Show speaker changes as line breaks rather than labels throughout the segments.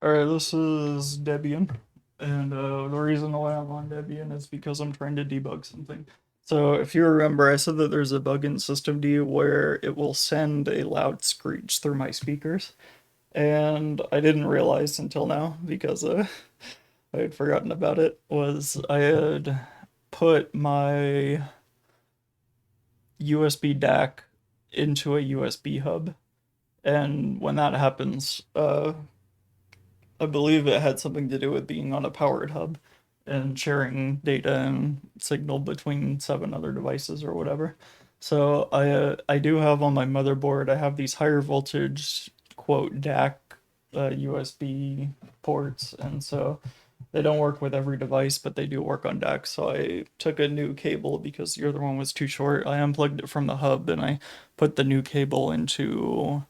Alright, this is Debian, and the reason why I'm on Debian is because I'm trying to debug something. So if you remember, I said that there's a bug in systemd where it will send a loud screech through my speakers, and I didn't realize until now, because I had forgotten about it, was I had put my USB DAC into a USB hub, and when that happens, I believe it had something to do with being on a powered hub and sharing data and signal between 7 other devices or whatever. So I do have on my motherboard, I have these higher voltage quote DAC USB ports, and so they don't work with every device, but they do work on DAC. So I took a new cable because the other one was too short. I unplugged it from the hub and I put the new cable into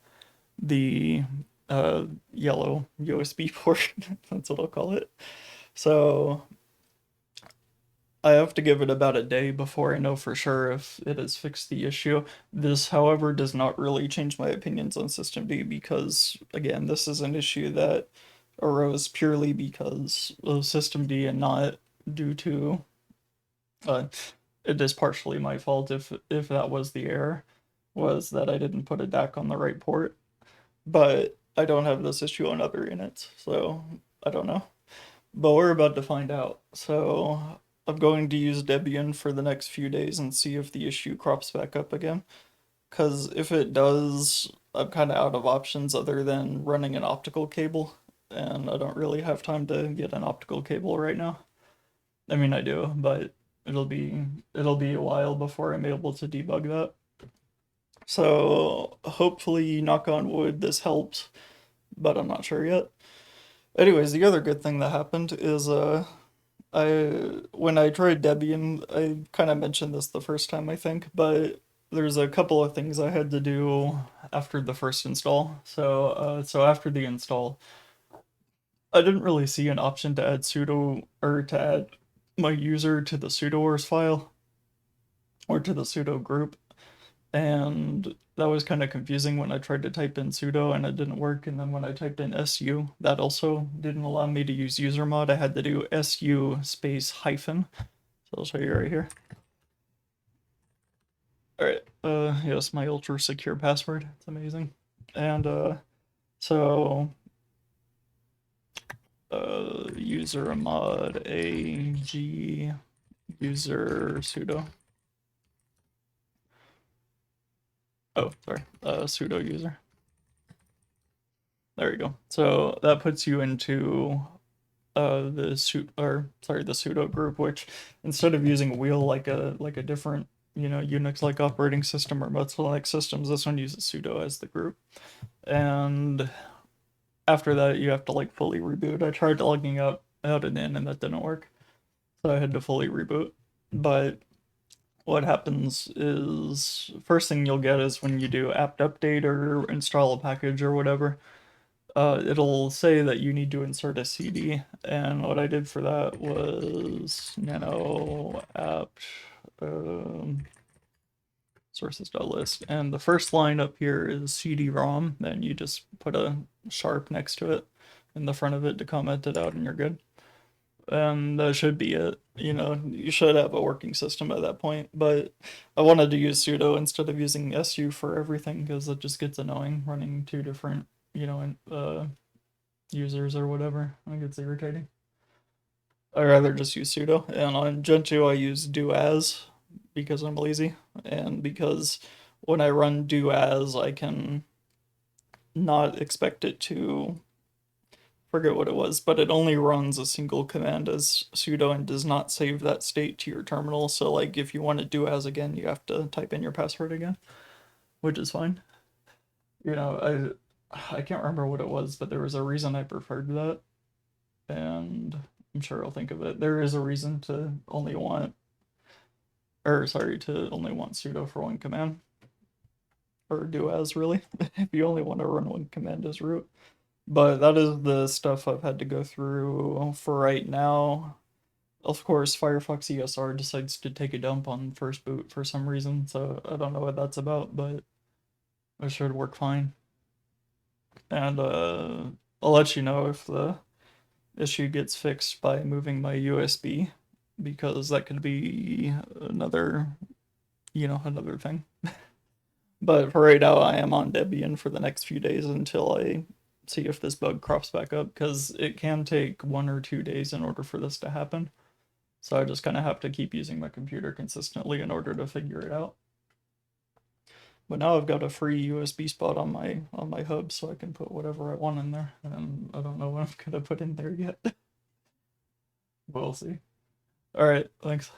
the yellow USB port. That's what I'll call it. So I have to give it about a day before I know for sure if it has fixed the issue. This, however, does not really change my opinions on systemd because, again, this is an issue that arose purely because of systemd and not due to. Uh, it is partially my fault if that was the error, was that I didn't put a DAC on the right port. But I don't have this issue on other units, so I don't know. But we're about to find out. So I'm going to use Debian for the next few days and see if the issue crops back up again. Because if it does, I'm kind of out of options other than running an optical cable, and I don't really have time to get an optical cable right now. I mean, I do, but it'll be it'll be a while before I'm able to debug that. So hopefully, knock on wood, this helps, but I'm not sure yet. Anyways, the other good thing that happened is I when I tried Debian, I kind of mentioned this the first time I think, but there's a couple of things I had to do after the first install. So after the install, I didn't really see an option to add sudo or to add my user to the sudoers file or to the sudo group. And that was kind of confusing when I tried to type in sudo and it didn't work. And then when I typed in su, that also didn't allow me to use usermod. I had to do su space hyphen. So I'll show you right here. All right. Yes, my ultra secure password. It's amazing. And so usermod ag user sudo. Oh, sorry. Sudo user. There you go. So that puts you into the the sudo group, which instead of using wheel like a different Unix like operating system or most Linux systems, this one uses sudo as the group. And after that, you have to like fully reboot. I tried logging out and in, and that didn't work, so I had to fully reboot. But what happens is first thing you'll get is when you do apt update or install a package or whatever, it'll say that you need to insert a CD, and what I did for that was nano apt um, sources.list, and the first line up here is CD-ROM, then you just put a sharp next to it in the front of it to comment it out and you're good. And that should be it. You should have a working system at that point, but I wanted to use sudo instead of using su for everything because it just gets annoying running two different, users or whatever. It gets irritating. I'd rather just use sudo. And on Gentoo, I use do as because I'm lazy, and because when I run do as, I can not expect it to forget what it was, but it only runs a single command as sudo and does not save that state to your terminal. So like if you want to do as again, you have to type in your password again, which is fine. I can't remember what it was, but there was a reason I preferred that, and I'm sure I'll think of it. There is a reason to only want, or sorry, to only want sudo for one command, or do as really, if you only want to run one command as root. But that is the stuff I've had to go through for right now. Of course, Firefox ESR decides to take a dump on first boot for some reason, so I don't know what that's about, but it should work fine. And I'll let you know if the issue gets fixed by moving my USB, because that could be another, another thing. But for right now, I am on Debian for the next few days until I see if this bug crops back up, because it can take 1 or 2 days in order for this to happen. So I just kind of have to keep using my computer consistently in order to figure it out. But now I've got a free USB spot on my hub, so I can put whatever I want in there, and I don't know what I'm gonna put in there yet. We'll see. All right, thanks.